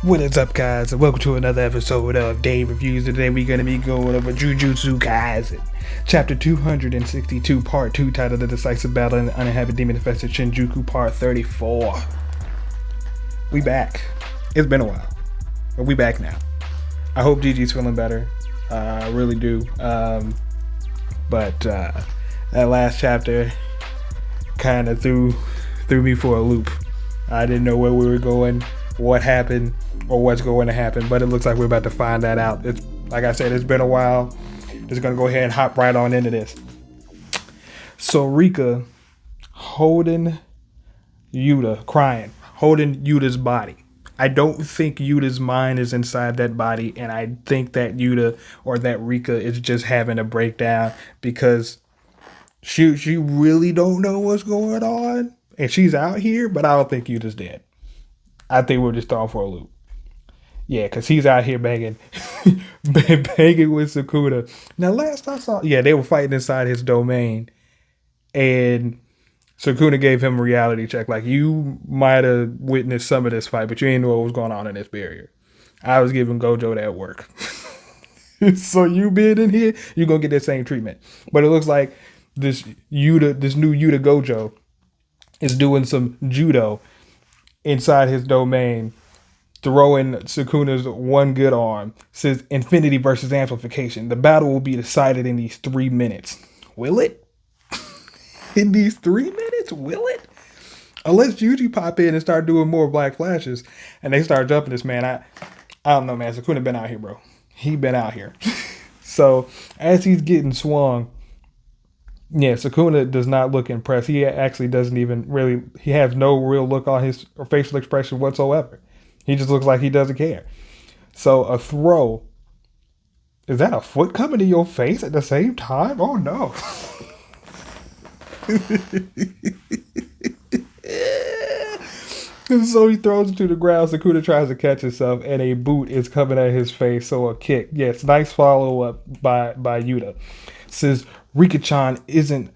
What is up, guys, and welcome to another episode of Day Reviews. Today we're going to be going over Jujutsu Kaisen, Chapter 262, Part 2, titled The Decisive Battle in the Uninhabited Demon-Infested Shinjuku, Part 34. We back. It's been a while, but we back now. I hope Gigi's feeling better. I really do. But that last chapter kind of threw me for a loop. I didn't know where we were going, what happened, or what's going to happen, but it looks like we're about to find that out. It's like I said, it's been a while. Just gonna go ahead and hop right on into this. So Rika holding Yuta, crying, holding Yuta's body. I don't think Yuta's mind is inside that body, and I think that Yuta or that Rika is just having a breakdown because she really don't know what's going on, and she's out here, but I don't think Yuta's dead. I think we're just thrown for a loop. Yeah, because he's out here banging with Sukuna. Now, last I saw, they were fighting inside his domain. And Sukuna gave him a reality check. Like, you might have witnessed some of this fight, but you didn't know what was going on in this barrier. I was giving Gojo that work. So you being in here, you're going to get that same treatment. But it looks like this new Yuta Gojo is doing some judo inside his domain, throwing Sukuna's one good arm. Says infinity versus amplification. The battle will be decided in these 3 minutes. Will it? In these 3 minutes? Will it? Unless Juji pop in and start doing more black flashes and they start jumping this man. I don't know, man. Sukuna been out here, bro. He been out here. So as he's getting swung, Sukuna does not look impressed. He actually doesn't even really, he has no real look on his facial expression whatsoever. He just looks like he doesn't care. So a throw, is that a foot coming to your face at the same time? Oh no. So he throws him to the ground. Sukuna tries to catch himself and a boot is coming at his face. So a kick. Yes, nice follow up by Yuta. Says, Rika-chan isn't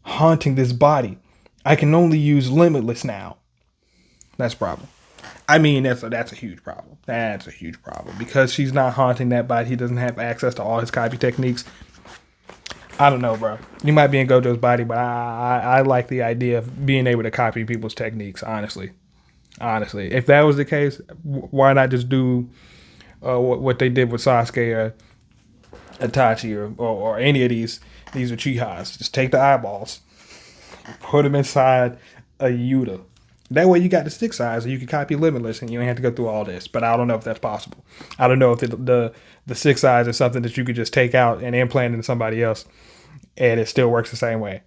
haunting this body. I can only use limitless now. That's a problem. I mean, that's a huge problem. That's a huge problem. Because she's not haunting that body. He doesn't have access to all his copy techniques. I don't know, bro. You might be in Gojo's body, but I like the idea of being able to copy people's techniques, honestly. Honestly. If that was the case, why not just do what they did with Sasuke or Itachi or any of these Uchihas? Just take the eyeballs, put them inside a Yuta. That way you got the stick size and you can copy limitless and you don't have to go through all this. But I don't know if that's possible. I don't know if the stick size is something that you could just take out and implant into somebody else and it still works the same way.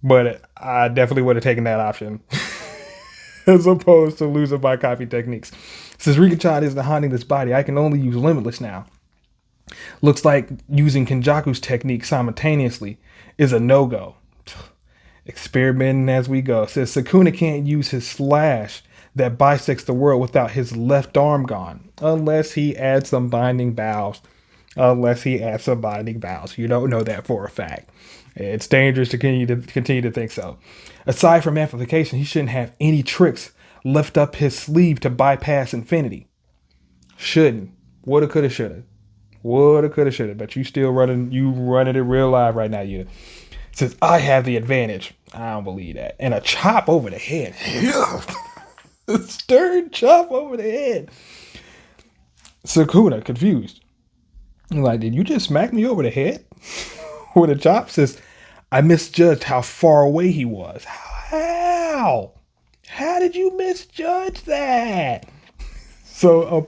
But I definitely would have taken that option as opposed to losing my copy techniques. Since Rika-chan isn't haunting this body, I can only use limitless now. Looks like using Kenjaku's technique simultaneously is a no-go. Experimenting as we go. Says Sukuna can't use his slash that bisects the world without his left arm gone. Unless he adds some binding vows. You don't know that for a fact. It's dangerous to continue to think so. Aside from amplification, he shouldn't have any tricks left up his sleeve to bypass infinity. Shouldn't. Woulda, coulda, shoulda. Woulda, coulda, shoulda. But you still running it real live right now, you. Says, I have the advantage. I don't believe that. And a chop over the head. A stern chop over the head. Sukuna, confused. Like, did you just smack me over the head? With a chop? Says, I misjudged how far away he was. How? How did you misjudge that? So a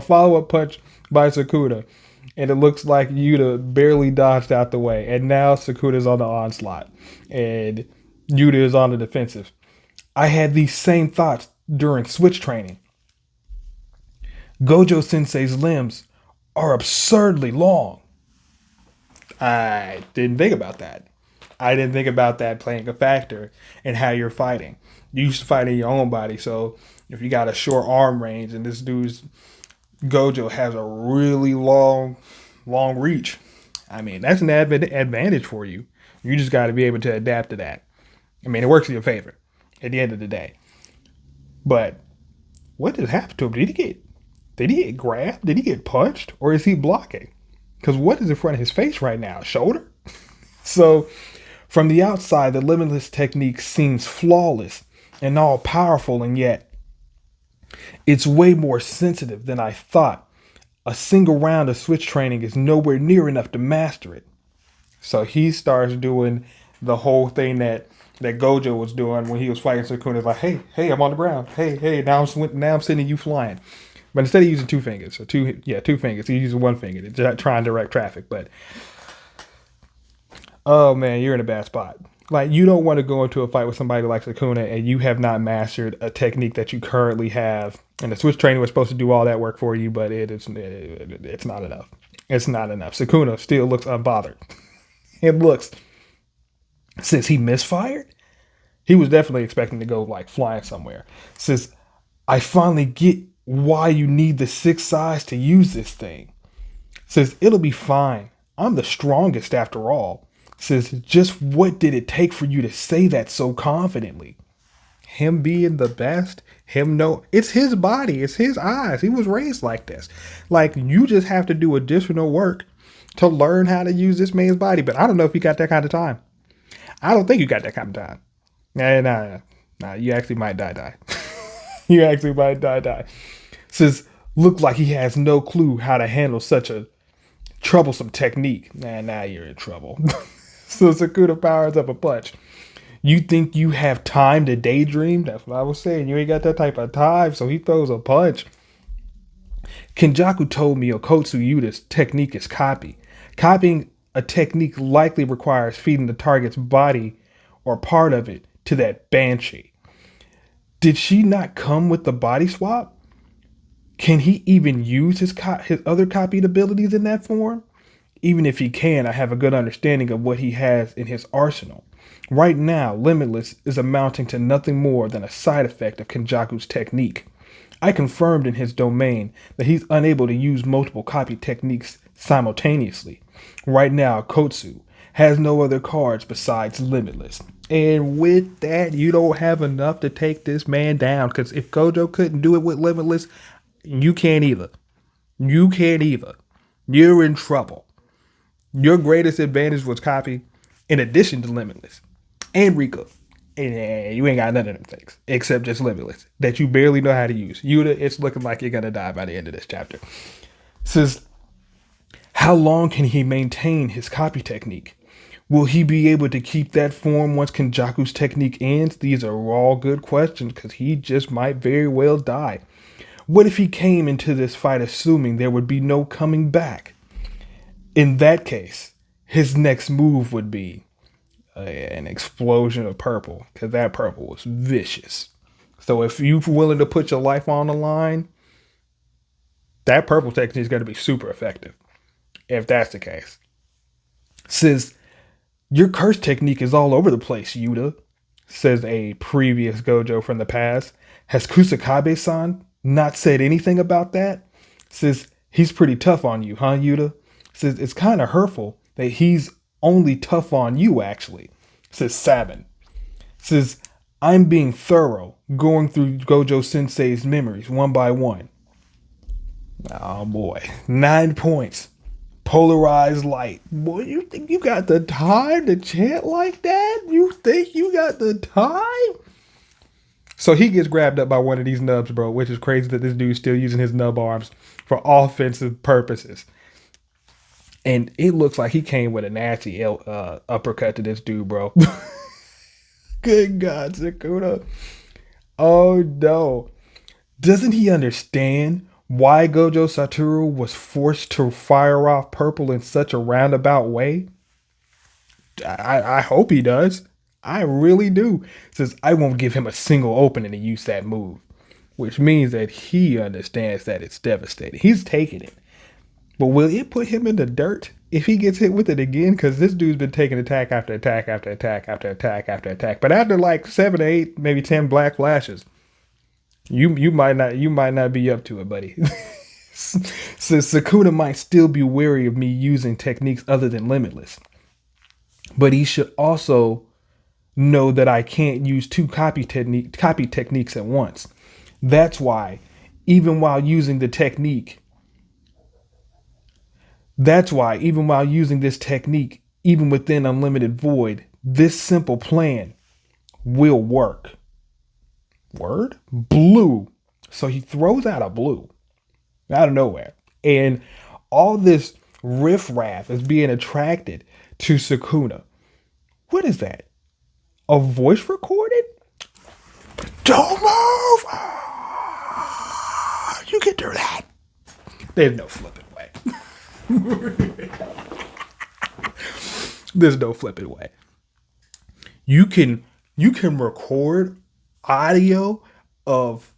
follow-up punch by Sukuna. And it looks like Yuta barely dodged out the way. And now Sukuna's on the onslaught. And Yuta is on the defensive. I had these same thoughts during switch training. Gojo Sensei's limbs are absurdly long. I didn't think about that. I didn't think about that playing a factor in how you're fighting. You used to fight in your own body. So if you got a short arm range and this dude's Gojo has a really long reach, I mean, that's an advantage for you. You just got to be able to adapt to that. I mean, it works in your favor at the end of the day. But what just happened to him? Did he get grabbed? Did he get punched? Or is he blocking? Because what is in front of his face right now? Shoulder? So, from the outside, the limitless technique seems flawless and all powerful, and yet it's way more sensitive than I thought. A single round of switch training is nowhere near enough to master it. So he starts doing the whole thing that Gojo was doing when he was fighting Sukuna. Like, hey, I'm on the ground. Hey, now I'm sending you flying. But instead of using two fingers, two fingers, he uses one finger to try and direct traffic. But oh man, you're in a bad spot. Like, you don't want to go into a fight with somebody like Sukuna and you have not mastered a technique that you currently have. And the switch training was supposed to do all that work for you, but it's not enough. It's not enough. Sukuna still looks unbothered. It looks, since he misfired, he was definitely expecting to go like flying somewhere. Says, I finally get why you need the 6 size to use this thing. Says, it'll be fine. I'm the strongest after all. Says, just what did it take for you to say that so confidently? Him being the best, him know it's his body, it's his eyes. He was raised like this. Like, you just have to do additional work to learn how to use this man's body. But I don't know if you got that kind of time. I don't think you got that kind of time. Nah, you actually might die. You actually might die. Says, look like he has no clue how to handle such a troublesome technique. Now you're in trouble. So Sukuna powers up a punch. You think you have time to daydream? That's what I was saying. You ain't got that type of time. So he throws a punch. Kenjaku told me Okotsu Yuta's technique is copy. Copying a technique likely requires feeding the target's body or part of it to that banshee. Did she not come with the body swap? Can he even use his other copied abilities in that form? Even if he can, I have a good understanding of what he has in his arsenal. Right now, Limitless is amounting to nothing more than a side effect of Kenjaku's technique. I confirmed in his domain that he's unable to use multiple copy techniques simultaneously. Right now, Kotsu has no other cards besides Limitless. And with that, you don't have enough to take this man down. Because if Gojo couldn't do it with Limitless, you can't either. You're in trouble. Your greatest advantage was copy, in addition to Limitless and Rika. And you ain't got none of them things except just Limitless that you barely know how to use. Yuta, it's looking like you're gonna die by the end of this chapter. Says, how long can he maintain his copy technique? Will he be able to keep that form once Kenjaku's technique ends? These are all good questions because he just might very well die. What if he came into this fight assuming there would be no coming back? In that case, his next move would be an explosion of purple, because that purple was vicious. So if you're willing to put your life on the line, that purple technique is going to be super effective. If that's the case. Says, your curse technique is all over the place, Yuta, says a previous Gojo from the past. Has Kusakabe-san not said anything about that? Says, he's pretty tough on you, huh, Yuta? Says, it's kind of hurtful that he's only tough on you, actually. Says Sabin. Says, I'm being thorough, going through Gojo Sensei's memories one by one. Oh boy. 9 points. Polarized light. Boy, you think you got the time to chant like that? You think you got the time? So he gets grabbed up by one of these nubs, bro, which is crazy that this dude's still using his nub arms for offensive purposes. And it looks like he came with a nasty uppercut to this dude, bro. Good God, Sukuna. Oh, no. Doesn't he understand why Gojo Satoru was forced to fire off purple in such a roundabout way? I hope he does. I really do. Says, I won't give him a single opening to use that move. Which means that he understands that it's devastating. He's taking it. But will it put him in the dirt if he gets hit with it again? Because this dude's been taking attack after attack after attack after attack after attack. But after like 7 or 8, maybe 10 black flashes, you might not be up to it, buddy. So Sukuna might still be wary of me using techniques other than Limitless. But he should also know that I can't use two copy techniques at once. That's why even while using the technique. That's why, even while using this technique, even within Unlimited Void, this simple plan will work. Word? Blue. So he throws out a blue out of nowhere. And all this riffraff is being attracted to Sukuna. What is that? A voice recorded? Don't move! You can do that. There's no flipping way. There's no flipping way. You can record audio of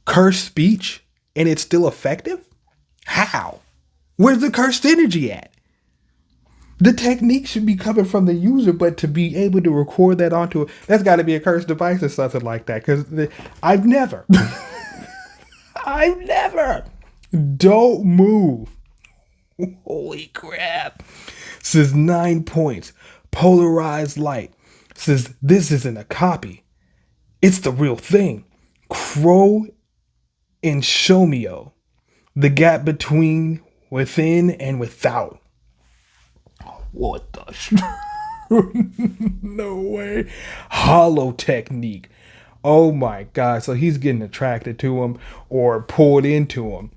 cursed speech and it's still effective? How? Where's the cursed energy at? The technique should be coming from the user, but to be able to record that onto it, that's got to be a cursed device or something like that. Because I've never. Don't move. Holy crap. Says 9 points. Polarized light. Says this isn't a copy. It's the real thing. Crow and Shomio. The gap between within and without. What the no way. Hollow technique. Oh my God. So he's getting attracted to him or pulled into him.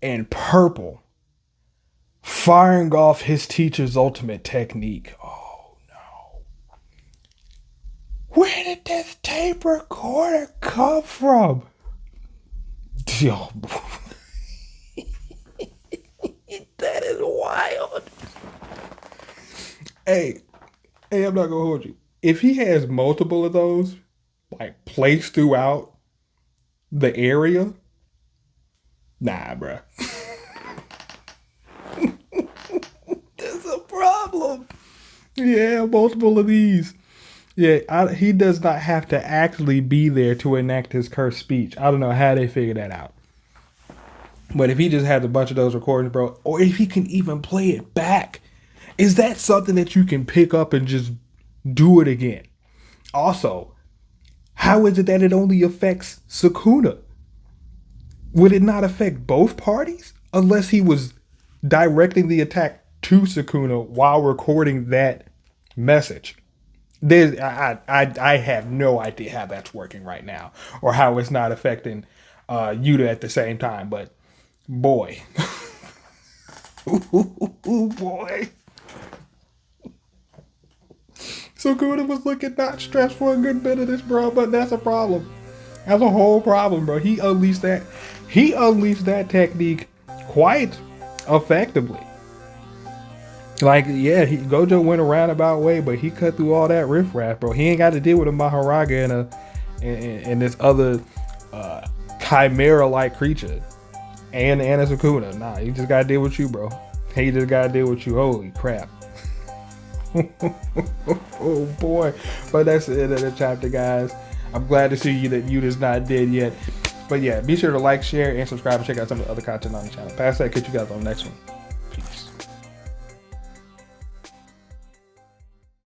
And purple. Firing off his teacher's ultimate technique. Oh no. Where did this tape recorder come from? Yo, that is wild. Hey, I'm not gonna hold you. If he has multiple of those, like placed throughout the area, nah, bruh. There's a problem. Yeah, multiple of these. Yeah, he does not have to actually be there to enact his cursed speech. I don't know how they figured that out. But if he just has a bunch of those recordings, bro, or if he can even play it back, is that something that you can pick up and just do it again? Also, how is it that it only affects Sukuna? Would it not affect both parties? Unless he was directing the attack to Sukuna while recording that message. I have no idea how that's working right now, or how it's not affecting Yuta at the same time. But boy, ooh, boy, Sukuna was looking not stressed for a good bit of this, bro. But that's a problem. That's a whole problem, bro. He unleashed that technique quite effectively. Like, yeah, Gojo went a roundabout way, but he cut through all that riffraff, bro. He ain't got to deal with a Maharaga and this other chimera-like creature and a Sukuna. Nah, he just got to deal with you, bro. He just got to deal with you. Holy crap. Oh, boy. But that's the end of the chapter, guys. I'm glad to see you that Yuta's not dead yet. But yeah, be sure to like, share, and subscribe and check out some of the other content on the channel. Past that, catch you guys on the next one.